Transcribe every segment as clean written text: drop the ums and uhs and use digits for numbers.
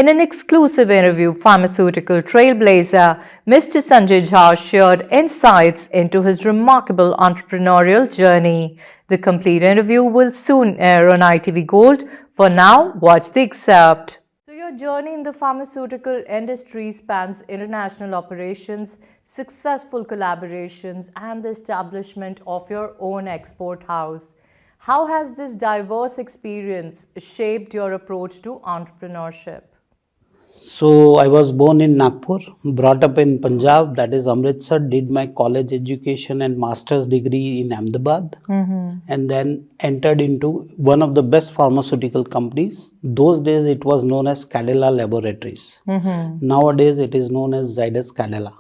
In an exclusive interview, pharmaceutical trailblazer Mr. Sanjay Jha shared insights into his remarkable entrepreneurial journey. The complete interview will soon air on ITV Gold. For now, watch the excerpt. So your journey in the pharmaceutical industry spans international operations, successful collaborations, and the establishment of your own export house. How has this diverse experience shaped your approach to entrepreneurship? So I was born in Nagpur, brought up in Punjab, that is Amritsar, did my college education and master's degree in Ahmedabad, and then entered into one of the best pharmaceutical companies. Those days it was known as Cadila Laboratories. Nowadays it is known as Zydus Cadila.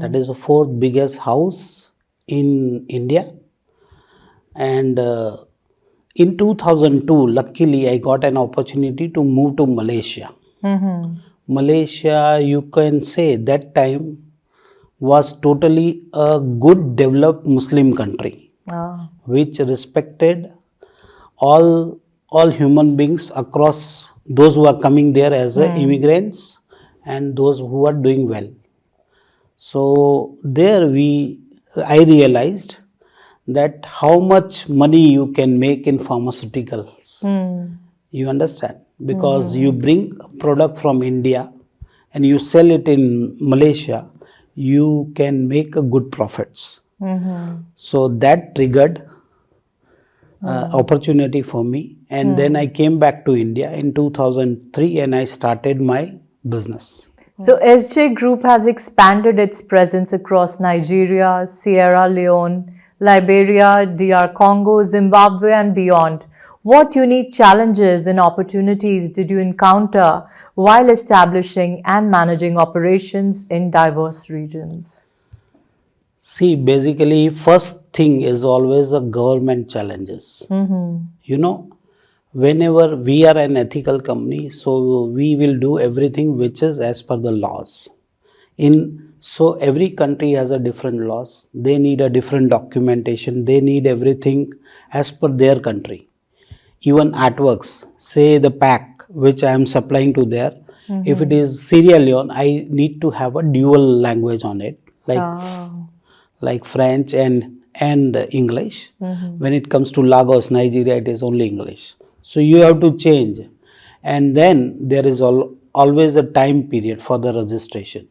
That is the fourth biggest house in India. And in 2002, luckily I got an opportunity to move to Malaysia. Malaysia, you can say that time was totally a good developed Muslim country, which respected all human beings across, those who are coming there as immigrants and those who are doing well. So there I realized that how much money you can make in pharmaceuticals. You understand? Because you bring a product from India and you sell it in Malaysia, you can make a good profits. So that triggered opportunity for me, and then I came back to India in 2003 and I started my business. So SJ Group has expanded its presence across Nigeria, Sierra Leone, Liberia, DR Congo, Zimbabwe and beyond. What unique challenges and opportunities did you encounter while establishing and managing operations in diverse regions? See, basically, first thing is always the government challenges. You know, whenever we are an ethical company, so we will do everything which is as per the laws. So every country has a different laws. They need a different documentation. They need everything as per their country. Even artworks, say the pack which I am supplying to there, if it is Sierra Leone, I need to have a dual language on it, like French and English. When it comes to Lagos, Nigeria, it is only English. So you have to change, and then there is always a time period for the registration.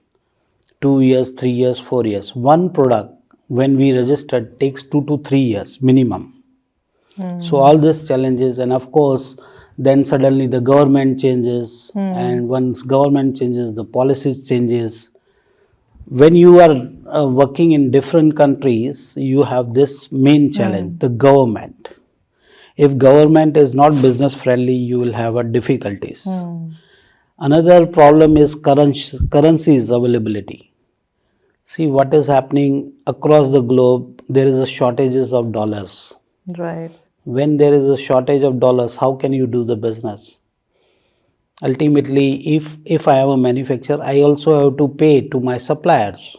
2 years, 3 years, 4 years. One product when we registered takes 2 to 3 years minimum. So all these challenges, and of course then suddenly the government changes, and once government changes, the policies changes. When you are working in different countries, you have this main challenge, the government. If government is not business friendly, you will have a difficulties. Another problem is currencies availability. See what is happening across the globe, there is a shortages of dollars. Right. When there is a shortage of dollars, how can you do the business? Ultimately, if I am a manufacturer, I also have to pay to my suppliers.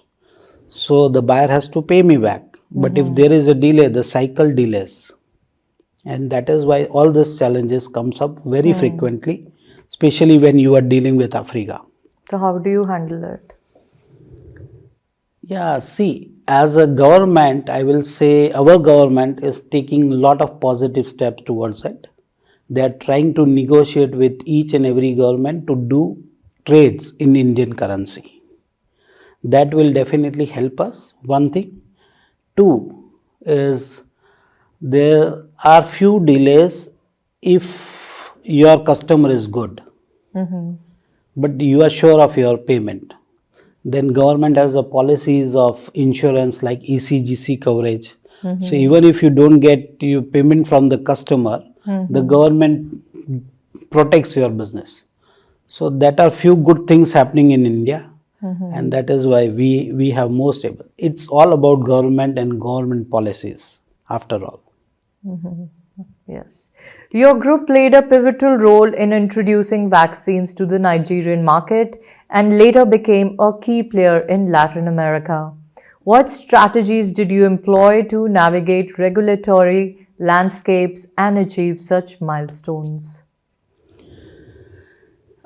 So the buyer has to pay me back. But if there is a delay, the cycle delays. And that is why all these challenges comes up very frequently, especially when you are dealing with Africa. So how do you handle it? Yeah, see, as a government, I will say our government is taking a lot of positive steps towards it. They are trying to negotiate with each and every government to do trades in Indian currency. That will definitely help us, one thing. Two is there are few delays if your customer is good, but you are sure of your payment. Then government has a policies of insurance like ECGC coverage. So even if you don't get your payment from the customer, the government protects your business. So that are few good things happening in India, and that is why we have more stable. It's all about government and government policies after all. Yes. Your group played a pivotal role in introducing vaccines to the Nigerian market and later became a key player in Latin America. What strategies did you employ to navigate regulatory landscapes and achieve such milestones?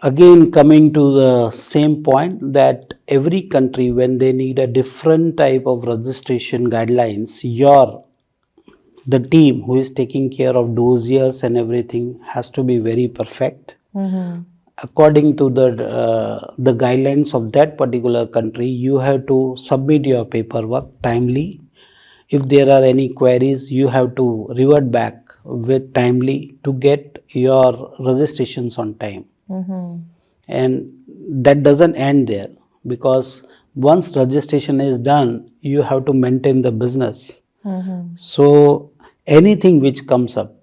Again, coming to the same point that every country, when they need a different type of registration guidelines, the team who is taking care of dossiers and everything has to be very perfect according to the guidelines of that particular country. You have to submit your paperwork timely. If there are any queries, you have to revert back with timely to get your registrations on time. And that doesn't end there, because once registration is done, you have to maintain the business. So anything which comes up,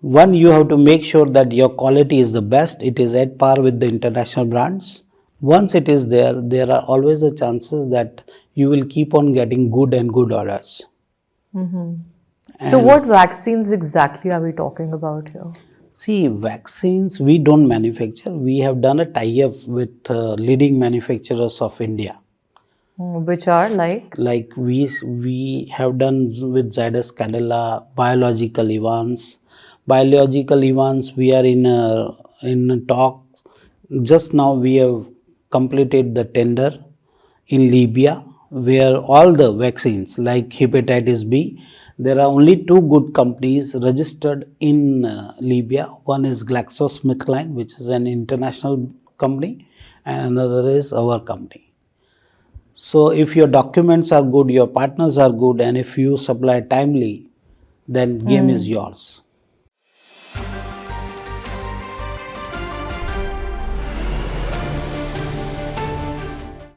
one, you have to make sure that your quality is the best, it is at par with the international brands. Once it is there, there are always the chances that you will keep on getting good and good orders. So, what vaccines exactly are we talking about here? See, vaccines we don't manufacture. We have done a tie-up with leading manufacturers of India. Which are Like we have done with Zydus Cadila, Biological Evans. Biological Evans, we are in a talk. Just now we have completed the tender in Libya, where all the vaccines like hepatitis B, there are only two good companies registered in Libya. One is GlaxoSmithKline, which is an international company, and another is our company. So if your documents are good, your partners are good, and if you supply timely, then game is yours.